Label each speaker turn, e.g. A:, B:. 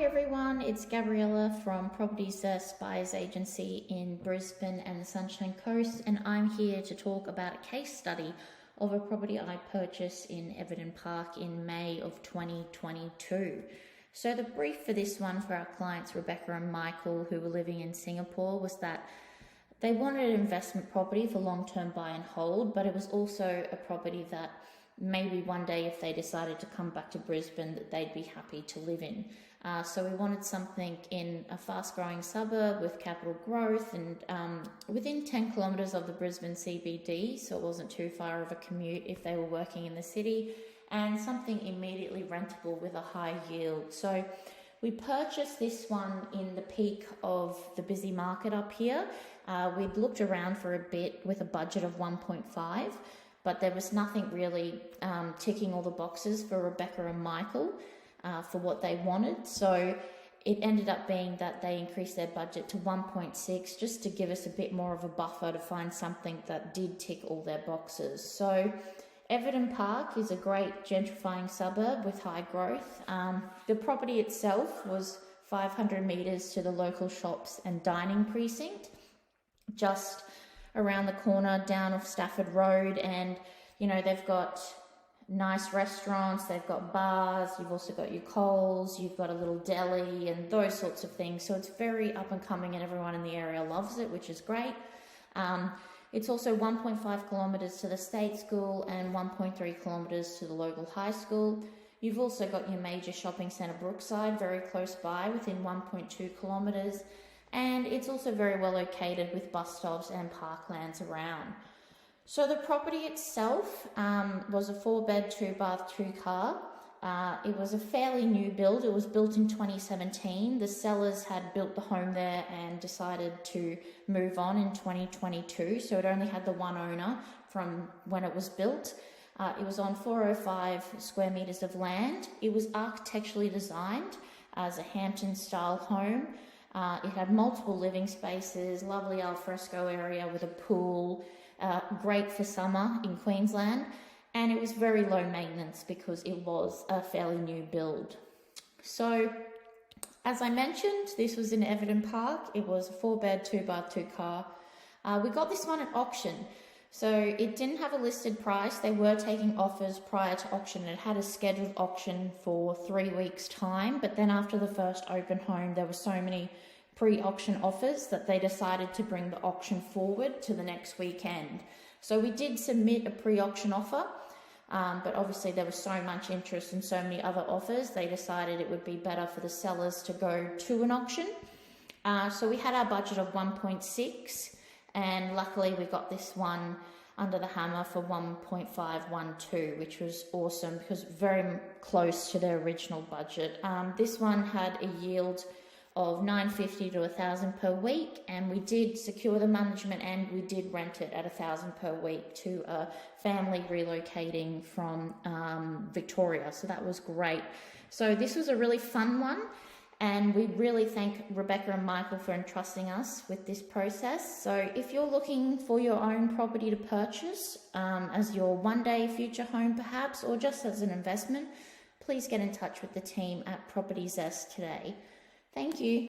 A: Hi everyone, it's Gabriella from Property Zest Buyers Agency in Brisbane and the Sunshine Coast, and I'm here to talk about a case study of a property I purchased in Everton Park in May of 2022. So the brief for this one for our clients Rebecca and Michael, who were living in Singapore, was that they wanted an investment property for long-term buy and hold, but it was also a property that maybe one day if they decided to come back to Brisbane that they'd be happy to live in. So we wanted something in a fast-growing suburb with capital growth and within 10 kilometres of the Brisbane CBD, so it wasn't too far of a commute if they were working in the city, and something immediately rentable with a high yield. So we purchased this one in the peak of the busy market up here. We'd looked around for a bit with a budget of 1.5, but there was nothing really ticking all the boxes for Rebecca and Michael for what they wanted. So it ended up being that they increased their budget to 1.6 just to give us a bit more of a buffer to find something that did tick all their boxes. So Everton Park is a great gentrifying suburb with high growth. The property itself was 500 metres to the local shops and dining precinct, just around the corner down off Stafford Road, and you know they've got nice restaurants, they've got bars, you've also got your Coles, you've got a little deli and those sorts of things. So it's very up and coming and everyone in the area loves it, which is great. It's also 1.5 kilometres to the state school and 1.3 kilometres to the local high school. You've also got your major shopping centre Brookside very close by within 1.2 kilometres. And it's also very well located with bus stops and parklands around. So the property itself was a 4-bed, 2-bath, 2-car. It was a fairly new build. It was built in 2017. The sellers had built the home there and decided to move on in 2022. So it only had the one owner from when it was built. It was on 405 square metres of land. It was architecturally designed as a Hampton-style home. It had multiple living spaces, lovely alfresco area with a pool, great for summer in Queensland, and it was very low maintenance because it was a fairly new build. So, as I mentioned, this was in Everton Park. It was a 4-bed, 2-bath, 2-car. We got this one at auction. So it didn't have a listed price. They were taking offers prior to auction. It had a scheduled auction for 3 weeks' time, but then after the first open home, there were so many pre-auction offers that they decided to bring the auction forward to the next weekend. So we did submit a pre-auction offer, but obviously there was so much interest and so many other offers, they decided it would be better for the sellers to go to an auction. So we had our budget of 1.6. And luckily we got this one under the hammer for 1.512, which was awesome because very close to their original budget. This one had a yield of $950 to $1,000 per week, and we did secure the management and we did rent it at $1,000 per week to a family relocating from Victoria. So that was great. So this was a really fun one. And we really thank Rebecca and Michael for entrusting us with this process. So if you're looking for your own property to purchase as your one-day future home perhaps, or just as an investment, please get in touch with the team at Property Zest today. Thank you.